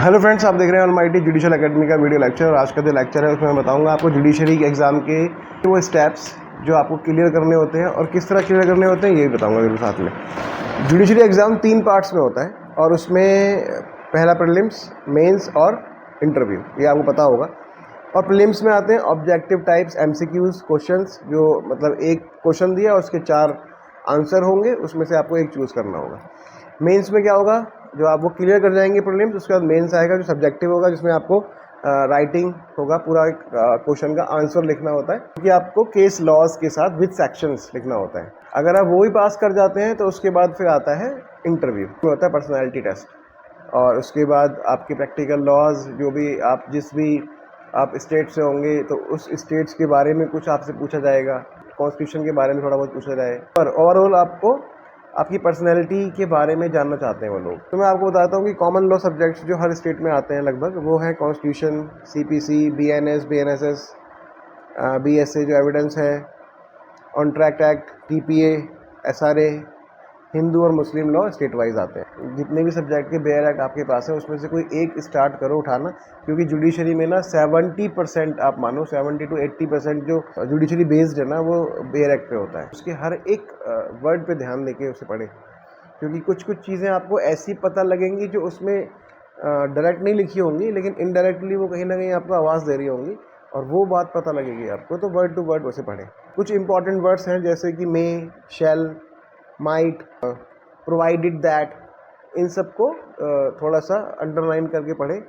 Hello friends, आप देख रहे हैं ऑलमाइटी जुडिशियल एकेडमी का वीडियो लेक्चर। और आज का जो लेक्चर है उसमें मैं बताऊंगा आपको जुडिशरी एग्ज़ाम के वो स्टेप्स जो आपको क्लियर करने होते हैं और किस तरह क्लियर करने होते हैं, यही बताऊंगा मेरे साथ में। जुडिशरी एग्ज़ाम 3 पार्ट्स में होता है और उसमें पहला प्रीलिम्स, मेंस और इंटरव्यू, ये आपको पता होगा। और प्रीलिम्स में आते हैं ऑब्जेक्टिव टाइप्स एमसीक्यूज़ क्वेश्चंस, जो मतलब एक क्वेश्चन दिया और उसके 4 आंसर होंगे, उसमें से आपको एक चूज़ करना होगा। मेंस में क्या होगा, जो आप वो क्लियर कर जाएंगे प्रीलिम्स, उसके बाद मेंस आएगा जो सब्जेक्टिव होगा, जिसमें आपको राइटिंग होगा, पूरा एक क्वेश्चन का आंसर लिखना होता है, क्योंकि आपको केस लॉज के साथ विद सेक्शंस लिखना होता है। अगर आप वो ही पास कर जाते हैं तो उसके बाद फिर आता है इंटरव्यू, जो होता है पर्सनैलिटी टेस्ट। और उसके बाद आपके प्रैक्टिकल लॉज, जो भी आप जिस भी आप स्टेट से होंगे तो उस स्टेट्स के बारे में कुछ आपसे पूछा जाएगा, कॉन्स्टिट्यूशन के बारे में थोड़ा बहुत पूछा जाए, और ओवरऑल आपको आपकी पर्सनैलिटी के बारे में जानना चाहते हैं वो लोग। तो मैं आपको बताता हूँ कि कॉमन लॉ सब्जेक्ट्स जो हर स्टेट में आते हैं लगभग, वो है constitution, CPC, BNS, BNSS, BSA जो एविडेंस है, contract act, TPA, SRA, Hindu और मुस्लिम लॉ स्टेट वाइज आते हैं। जितने भी सब्जेक्ट के बेयर एक्ट आपके पास है उसमें से कोई एक स्टार्ट करो उठाना, क्योंकि जुडिशरी में ना 70% आप मानो 70 to 80% जो जुडिशरी बेस्ड है ना, वो बेयर एक्ट पे होता है। उसके हर एक वर्ड पे ध्यान देके उसे पढ़े, क्योंकि कुछ कुछ चीज़ें आपको ऐसी पता लगेंगी जो उसमें डायरेक्ट नहीं लिखी होंगी, लेकिन इनडायरेक्टली वो कहीं ना कहीं आपको आवाज़ दे रही होंगी और वो बात पता लगेगी आपको। तो वर्ड टू वर्ड उसे पढ़ें। कुछ इंपॉर्टेंट वर्ड्स हैं जैसे कि मे, शैल, माइट, प्रोवाइडेड दैट, इन सबको थोड़ा सा अंडरलाइन करके पढ़ें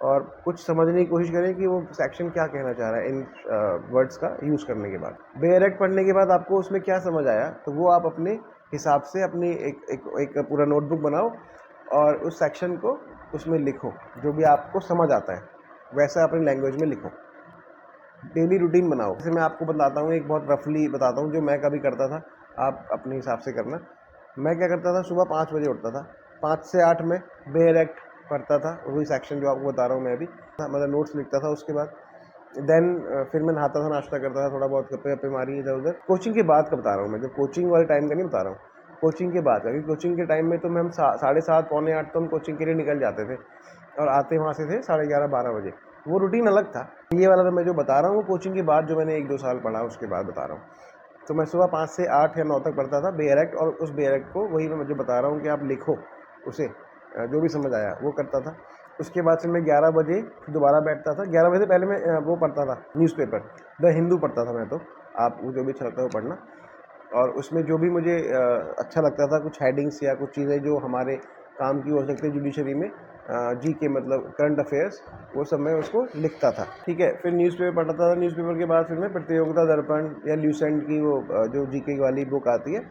और कुछ समझने की कोशिश करें कि वो सेक्शन क्या कहना चाह रहा है इन वर्ड्स का यूज़ करने के बाद। बेयर एक्ट पढ़ने के बाद आपको उसमें क्या समझ आया, तो वो आप अपने हिसाब से अपनी एक पूरा नोटबुक बनाओ और उस सेक्शन को उसमें लिखो। जो भी आपको समझ आता है वैसा अपनी लैंग्वेज में लिखो। डेली रूटीन बनाओ। जैसे मैं आपको बताता हूँ, एक बहुत रफली बताता हूँ जो मैं कभी करता था, आप अपने हिसाब से करना। मैं क्या करता था, सुबह 5 बजे उठता था, 5 से 8 में बेयर एक्ट पढ़ता था, वही सेक्शन जो आपको बता रहा हूँ मैं अभी, मतलब नोट्स लिखता था। उसके बाद देन फिर मैं नहाता था, नाश्ता करता था, थोड़ा बहुत गप्पे गप्पे मारी इधर उधर। कोचिंग के बाद का बता रहा हूँ मैं, जो कोचिंग वाले टाइम का नहीं बता रहा हूँ, कोचिंग के बाद का। क्योंकि कोचिंग के टाइम में तो हम 7:30 पौने 8 तो हम कोचिंग के लिए निकल जाते थे और आते वहाँ से थे 11:30-12 बजे। वो रूटीन अलग था। ये वाला तो मैं जो बता रहा हूँ कोचिंग के बाद, जो मैंने 1-2 साल पढ़ा उसके बाद बता रहा हूँ। तो मैं सुबह 5 से 8 या 9 तक पढ़ता था बेयर एक्ट, और उस बेयर एक्ट को वही मैं जो बता रहा हूँ कि आप लिखो उसे, जो भी समझ आया वो करता था। उसके बाद से मैं 11 बजे दोबारा बैठता था। 11 बजे से पहले मैं वो पढ़ता था न्यूज़पेपर, द हिंदू पढ़ता था मैं। तो आपको जो भी अच्छा लगता है वो पढ़ना, और उसमें जो भी मुझे अच्छा लगता था, कुछ हेडिंग्स या कुछ चीज़ें जो हमारे काम की हो सकती है जुडिशरी में, जी के मतलब करंट अफेयर्स, वो सब मैं उसको लिखता था। ठीक है, फिर न्यूज़पेपर पढ़ता था। न्यूज़पेपर के बाद फिर मैं प्रतियोगिता दर्पण या ल्यूसेंट की वो जो जीके वाली बुक आती है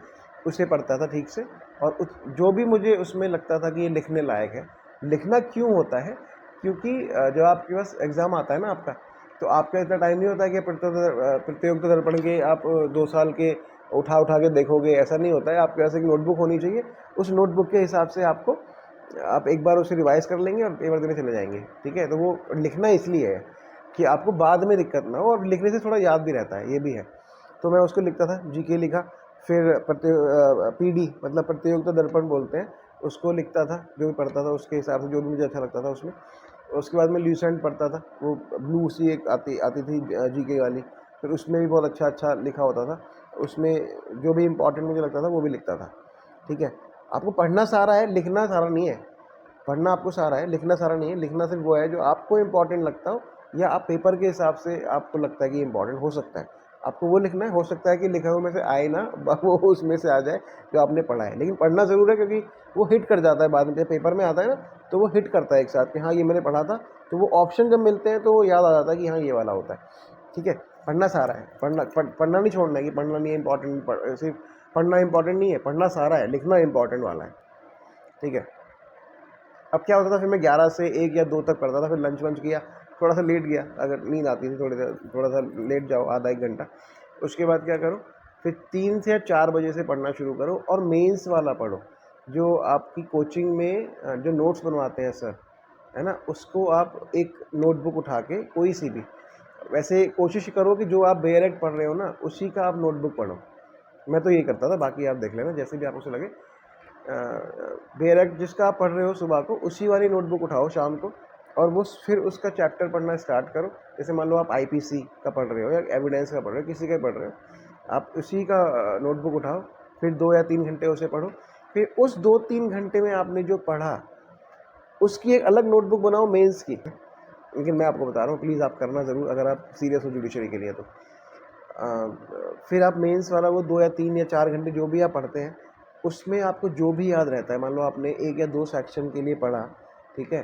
उसे पढ़ता था ठीक से। और जो भी मुझे उसमें लगता था कि ये लिखने लायक है। लिखना क्यों होता है, क्योंकि जब आपके पास एग्ज़ाम आता है ना आपका, तो आपका इतना टाइम नहीं होता है कि प्रतियोगिता दर्पण के आप 2 साल के उठा उठा के देखोगे, ऐसा नहीं होता है। आपके पास एक नोटबुक होनी चाहिए, उस नोटबुक के हिसाब से आपको आप एक बार उसे रिवाइज़ कर लेंगे और पेपर देने चले जाएंगे। ठीक है, तो वो लिखना इसलिए है कि आपको बाद में दिक्कत ना हो, और लिखने से थोड़ा याद भी रहता है, ये भी है। तो मैं उसको लिखता था, जीके लिखा। फिर पीडी मतलब प्रतियोगिता दर्पण बोलते हैं, उसको लिखता था, जो भी पढ़ता था उसके हिसाब से, जो भी मुझे अच्छा लगता था उसमें। उसके बाद मैं ल्यूसेंट पढ़ता था, वो ब्लू सी एक आती थी जीके वाली, फिर उसमें भी बहुत अच्छा लिखा होता था। उसमें जो भी इम्पोर्टेंट मुझे लगता था वो भी लिखता था। ठीक है, आपको पढ़ना सारा है, लिखना सारा नहीं है। पढ़ना आपको सारा है, लिखना सारा नहीं है। लिखना सिर्फ वो है जो आपको इम्पोर्टेंट लगता हो, या आप पेपर के हिसाब से आपको लगता है कि इम्पोर्टेंट हो सकता है, आपको वो लिखना है। हो सकता है कि लिखा हुआ में से आए ना, वो उसमें से आ जाए जो आपने पढ़ा है, लेकिन पढ़ना ज़रूर है, क्योंकि वो हिट कर जाता है बाद में। जब पेपर में आता है ना, तो वो हिट करता है एक साथ कि हाँ ये मैंने पढ़ा था, तो वो ऑप्शन जब मिलते हैं तो वो याद आ जाता है कि हाँ ये वाला होता है। ठीक है, पढ़ना सारा है, पढ़ना नहीं छोड़ना है कि पढ़ना नहीं है इंपॉर्टेंट, सिर्फ पढ़ना इंपॉर्टेंट नहीं है, पढ़ना सारा है, लिखना इंपॉर्टेंट वाला है। ठीक है, अब क्या होता था, फिर मैं 11 से 1 या 2 तक पढ़ता था। फिर लंच वंच किया, थोड़ा सा लेट गया, अगर नींद आती थी थोड़ा सा लेट जाओ, आधा 1 घंटा। उसके बाद क्या करो, फिर 3 से 4 बजे से पढ़ना शुरू करो, और मेंस वाला पढ़ो। जो आपकी कोचिंग में जो नोट्स बनवाते हैं सर, है ना, उसको आप एक नोटबुक उठा के, कोई सी भी, वैसे कोशिश करो कि जो आप बेयर एक्ट पढ़ रहे हो ना, उसी का आप नोटबुक पढ़ो। मैं तो ये करता था, बाकी आप देख लेना जैसे भी आपको लगे। बेयर एक्ट जिसका आप पढ़ रहे हो सुबह को, उसी वाली नोटबुक उठाओ शाम को, और वो फिर उसका चैप्टर पढ़ना स्टार्ट करो। जैसे मान लो आप आईपीसी का पढ़ रहे हो या एविडेंस का पढ़ रहे हो, किसी का पढ़ रहे हो, आप उसी का नोटबुक उठाओ, फिर 2 या 3 घंटे उसे पढ़ो। फिर उस 2-3 घंटे में आपने जो पढ़ा उसकी एक अलग नोटबुक बनाओ मेंस की। लेकिन मैं आपको बता रहा हूँ, प्लीज़ आप करना ज़रूर अगर आप सीरियस हो जुडिशरी के लिए तो। फिर आप मेंस वाला वो 2 या 3 या 4 घंटे जो भी आप पढ़ते हैं, उसमें आपको जो भी याद रहता है, मान लो आपने 1 या 2 सेक्शन के लिए पढ़ा, ठीक है?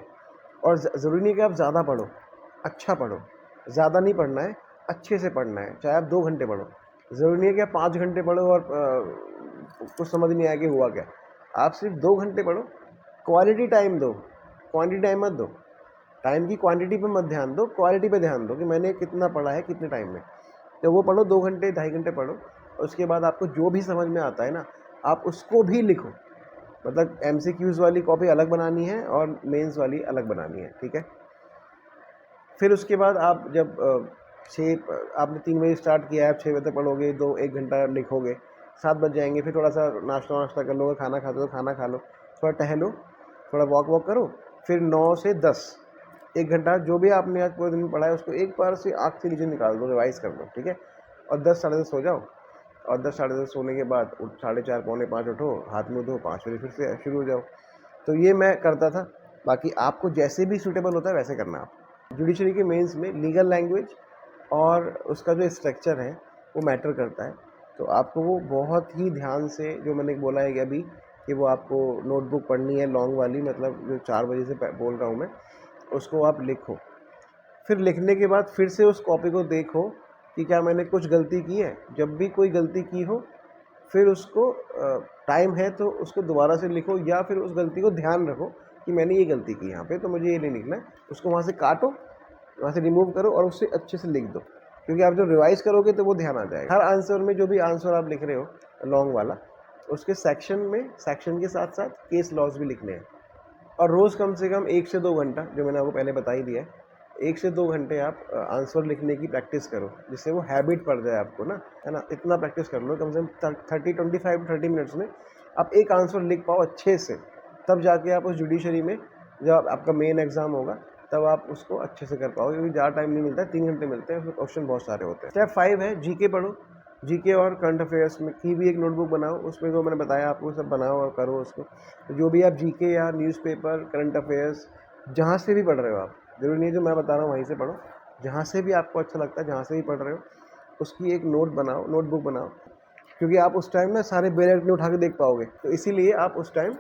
और ज़रूरी नहीं कि आप ज़्यादा पढ़ो, अच्छा पढ़ो। ज़्यादा नहीं पढ़ना है, अच्छे से पढ़ना है, चाहे आप 2 घंटे पढ़ो। ज़रूरी नहीं है कि आप 5 घंटे पढ़ो और कुछ समझ नहीं आया कि हुआ क्या। आप सिर्फ 2 घंटे पढ़ो, क्वालिटी टाइम दो, क्वांटिटी टाइम मत दो। टाइम की क्वांटिटी पे मत ध्यान दो, क्वालिटी पे ध्यान दो कि मैंने कितना पढ़ा है, कितने टाइम में। तो वो पढ़ो, 2 घंटे, 2.5 घंटे पढ़ो। उसके बाद आपको जो भी समझ में आता है ना, आप उसको भी लिखो। मतलब एमसीक्यूज़ वाली कॉपी अलग बनानी है और मेंस वाली अलग बनानी है, ठीक है? फिर उसके बाद आप जब 6 आपने 3 बजे स्टार्ट किया है, आप 6 बजे तक पढ़ोगे, 1 घंटा लिखोगे, 7 बज जाएंगे। फिर थोड़ा सा नाश्ता वाश्ता कर लोगे, खाना खाते हो खाना खा लो, थोड़ा टहलो, थोड़ा वॉक करो। फिर 9 से 10 1 घंटा जो भी आपने आज पूरे दिन में पढ़ा है उसको एक बार से आँख से नीचे निकाल दो, रिवाइज़ कर दो, ठीक है? और 10 साढ़े 10 सो जाओ। और 10 साढ़े 10 सोने के बाद 4:30 पौने 5 उठो, हाथ मुँह धो, 5 बजे फिर से शुरू हो जाओ। तो ये मैं करता था। बाकी आपको जैसे भी सूटेबल होता है वैसे करना आप। जुडिशरी के मेंस में लीगल लैंग्वेज और उसका जो स्ट्रक्चर है वो मैटर करता है। तो आपको वो बहुत ही ध्यान से, जो मैंने बोला है कि अभी, कि वो आपको नोटबुक पढ़नी है लॉन्ग वाली, मतलब जो 4 बजे से बोल रहा हूँ मैं, उसको आप लिखो। फिर लिखने के बाद फिर से उस कॉपी को देखो कि क्या मैंने कुछ गलती की है। जब भी कोई गलती की हो, फिर उसको टाइम है तो उसको दोबारा से लिखो, या फिर उस गलती को ध्यान रखो कि मैंने ये गलती की यहाँ पे, तो मुझे ये नहीं लिखना है। उसको वहाँ से काटो, वहाँ से रिमूव करो और उससे अच्छे से लिख दो, क्योंकि आप जब रिवाइज़ करोगे तो वो ध्यान आ जाएगा। हर आंसर में, जो भी आंसर आप लिख रहे हो लॉन्ग वाला, उसके सेक्शन में, सेक्शन के साथ साथ केस लॉज भी लिखने हैं। और रोज़ कम से कम 1 से 2 घंटा, जो मैंने आपको पहले बता ही दिया है, 1 से 2 घंटे आप आंसर लिखने की प्रैक्टिस करो, जिससे वो हैबिट पड़ जाए आपको ना, है ना? इतना प्रैक्टिस कर लो कम से कम 25 मिनट्स में आप एक आंसर लिख पाओ अच्छे से। तब जाके आप उस जुडिशरी में, जब आपका मेन एग्ज़ाम होगा, तब आप उसको अच्छे से कर पाओगे, क्योंकि ज़्यादा टाइम नहीं मिलता है, 3 घंटे मिलते हैं, उसमें क्वेश्चन बहुत सारे होते हैं। स्टेप 5 है जीके पढ़ो। जीके और करंट अफेयर्स में की भी एक नोटबुक बनाओ, उसमें जो मैंने बताया आपको सब बनाओ और करो उसको। तो जो भी आप जीके या न्यूज़पेपर, करंट अफेयर्स, जहाँ से भी पढ़ रहे हो आप, ज़रूरी नहीं जो मैं बता रहा हूँ वहीं से पढ़ो, जहाँ से भी आपको अच्छा लगता है, जहाँ से भी पढ़ रहे हो, उसकी एक नोटबुक बनाओ। क्योंकि आप उस टाइम ना सारे बेल नहीं उठा के देख पाओगे, तो इसीलिए आप उस टाइम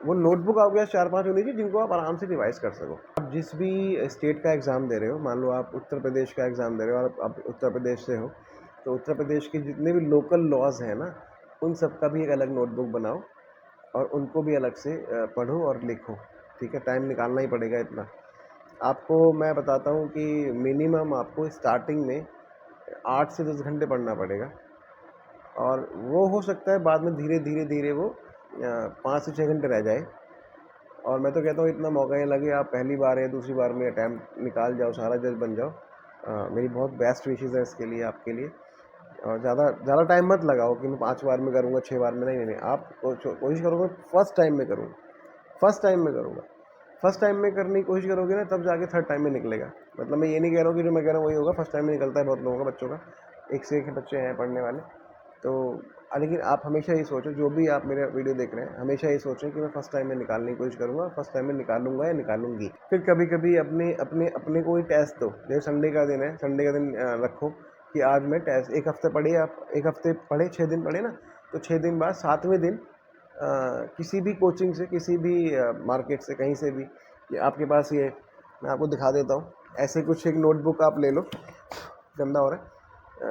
वो नोटबुक आपके पास 4-5 होनी चाहिए जिनको आप आराम से रिवाइज कर सको। आप जिस भी स्टेट का एग्ज़ाम दे रहे हो, मान लो आप उत्तर प्रदेश का एग्ज़ाम दे रहे हो और आप उत्तर प्रदेश से हो, तो उत्तर प्रदेश के जितने भी लोकल लॉज हैं ना, उन सब का भी एक अलग नोटबुक बनाओ और उनको भी अलग से पढ़ो और लिखो, ठीक है? टाइम निकालना ही पड़ेगा इतना। आपको मैं बताता हूँ कि मिनिमम आपको स्टार्टिंग में 8 से 10 घंटे पढ़ना पड़ेगा, और वो हो सकता है बाद में धीरे-धीरे वो 5 से 6 घंटे रह जाए। और मैं तो कहता हूँ इतना मौका ही लगे, आप पहली बार या दूसरी बार में अटैम्प्ट निकाल जाओ, सारा जज बन जाओ। मेरी बहुत बेस्ट विशेज़ है इसके लिए, आपके लिए। और ज़्यादा टाइम मत लगाओ कि मैं 5 बार में करूँगा, 6 बार में, नहीं। आप कोशिश करोगे फर्स्ट टाइम में करूँगा, फर्स्ट टाइम में करूँगा। फर्स्ट टाइम में करने की कोशिश करोगे ना, तब जाके थर्ड टाइम में निकलेगा। मतलब मैं ये नहीं कह रहा हूँ कि जो मैं कह रहा हूँ वही होगा, फर्स्ट टाइम में निकलता है बहुत लोगों का, बच्चों का। एक से एक बच्चे हैं पढ़ने वाले। तो लेकिन आप हमेशा ये सोचो, जो भी आप मेरा वीडियो देख रहे हैं, हमेशा ये सोचें कि मैं फर्स्ट टाइम में निकालने की कोशिश करूँगा, फर्स्ट टाइम में निकालूंगा या निकालूंगी। फिर कभी कभी अपने को ही टेस्ट दो। जैसे संडे का दिन है, संडे का दिन रखो कि आज मैं टेस्ट, एक हफ्ते पढ़े, आप एक हफ्ते पढ़े, 6 दिन पढ़े ना, तो 6 दिन बाद 7वें दिन किसी भी कोचिंग से, किसी भी मार्केट से, कहीं से भी, ये आपके पास ये मैं आपको दिखा देता हूँ, ऐसे कुछ एक नोटबुक आप ले लो। गंदा हो रहा है।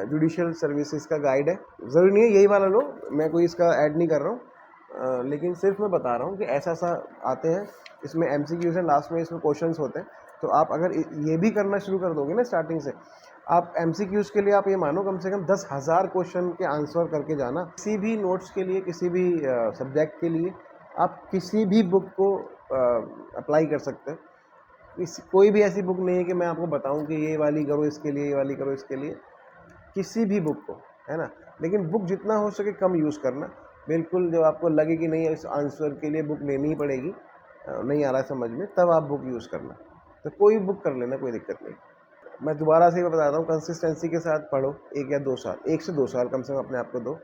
जुडिशियल सर्विसेज का गाइड है, ज़रूरी नहीं है यही वाला लो, मैं कोई इसका ऐड नहीं कर रहा हूँ, लेकिन सिर्फ मैं बता रहा हूँ कि ऐसा आते हैं, इसमें एमसीक्यूज़ हैं, लास्ट में इसमें क्वेश्चंस होते हैं। तो आप अगर ये भी करना शुरू कर दोगे ना स्टार्टिंग से, आप एमसीक्यूज़ के लिए आप ये मानो कम से कम 10,000 क्वेश्चन के आंसर करके जाना। किसी भी नोट्स के लिए, किसी भी सब्जेक्ट के लिए आप किसी भी बुक को अप्लाई कर सकते हैं। कोई भी ऐसी बुक नहीं है कि मैं आपको बताऊं कि ये वाली करो इसके लिए, ये वाली करो इसके लिए। किसी भी बुक को, है ना? लेकिन बुक जितना हो सके कम यूज़ करना। बिल्कुल जब आपको लगे कि नहीं इस आंसर के लिए बुक लेनी ही पड़ेगी, नहीं आ रहा है समझ में, तब आप बुक यूज़ करना। तो कोई बुक कर लेना, कोई दिक्कत नहीं। मैं दोबारा से ये बताता हूँ, कंसिस्टेंसी के साथ पढ़ो 1 या 2 साल, 1 से 2 साल कम से कम अपने आप को दो,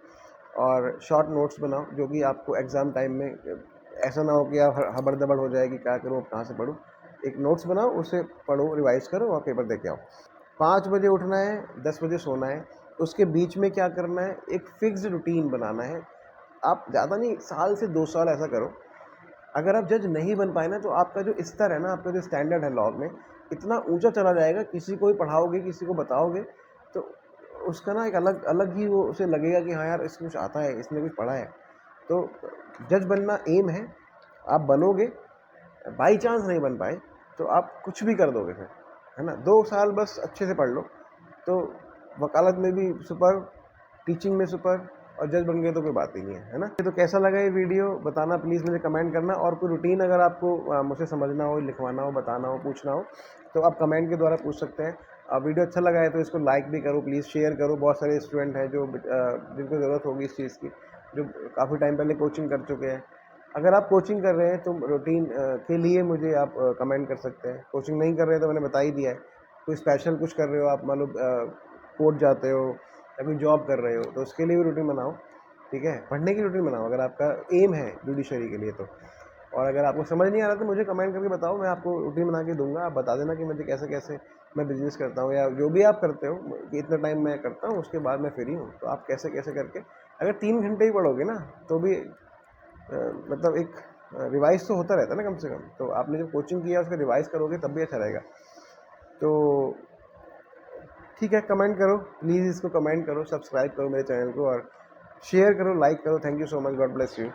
और शॉर्ट नोट्स बनाओ जो कि आपको एग्ज़ाम टाइम में ऐसा ना हो कि आप हबड़-दबड़ हो जाए कि क्या करूँ, अब कहाँ से पढूँ। एक नोट्स बनाओ, उसे पढ़ो, रिवाइज़ करो और पेपर दे के आओ। 5 बजे उठना है, 10 बजे सोना है, उसके बीच में क्या करना है, एक फ़िक्स्ड रूटीन बनाना है। आप ज़्यादा नहीं, साल से 2 साल ऐसा करो। अगर आप जज नहीं बन पाए ना, तो आपका जो स्तर है ना, आपका जो स्टैंडर्ड है लॉ में, इतना ऊंचा चला जाएगा, किसी को भी पढ़ाओगे, किसी को बताओगे, तो उसका ना एक अलग अलग ही वो उसे लगेगा कि हाँ यार, इसको कुछ आता है, इसने कुछ पढ़ा है। तो जज बनना एम है, आप बनोगे। बाई चांस नहीं बन पाए तो आप कुछ भी कर दोगे फिर, है ना। 2 साल बस अच्छे से पढ़ लो, तो वकालत में भी सुपर, टीचिंग में सुपर, और जज बन गए तो कोई बात ही नहीं है ना। तो कैसा लगा ये वीडियो बताना प्लीज़, मुझे कमेंट करना। और कोई रूटीन अगर आपको मुझसे समझना हो, लिखवाना हो, बताना हो, पूछना हो, तो आप कमेंट के द्वारा पूछ सकते हैं। वीडियो अच्छा लगा है तो इसको लाइक भी करो प्लीज़, शेयर करो। बहुत सारे स्टूडेंट हैं जो जिनको ज़रूरत होगी इस चीज़ की, जो काफ़ी टाइम पहले कोचिंग कर चुके हैं। अगर आप कोचिंग कर रहे हैं तो रूटीन के लिए मुझे आप कमेंट कर सकते हैं। कोचिंग नहीं कर रहे हैं तो मैंने बता ही दिया है। कोई स्पेशल कुछ कर रहे हो आप, मान लो कोर्ट जाते हो या कोई जॉब कर रहे हो, तो उसके लिए भी रूटीन बनाओ, ठीक है। पढ़ने की रूटीन बनाओ अगर आपका एम है जुडिशरी के लिए तो। और अगर आपको समझ नहीं आ रहा तो मुझे कमेंट करके बताओ, मैं आपको रूटीन बना के दूंगा। आप बता देना कि मुझे कैसे कैसे मैं बिजनेस करता हूँ, या जो भी आप करते हो कि इतना टाइम मैं करता हूँ, उसके बाद मैं फ्री हूँ, तो आप कैसे कैसे करके अगर 3 घंटे ही पढ़ोगे ना, तो भी मतलब एक रिवाइज़ तो होता रहता है ना कम से कम। तो आपने जब कोचिंग किया उसका रिवाइज़ करोगे तब भी अच्छा रहेगा। तो ठीक है, कमेंट करो प्लीज़, इसको कमेंट करो, सब्सक्राइब करो मेरे चैनल को, और शेयर करो, लाइक करो। Thank you so much, God bless you.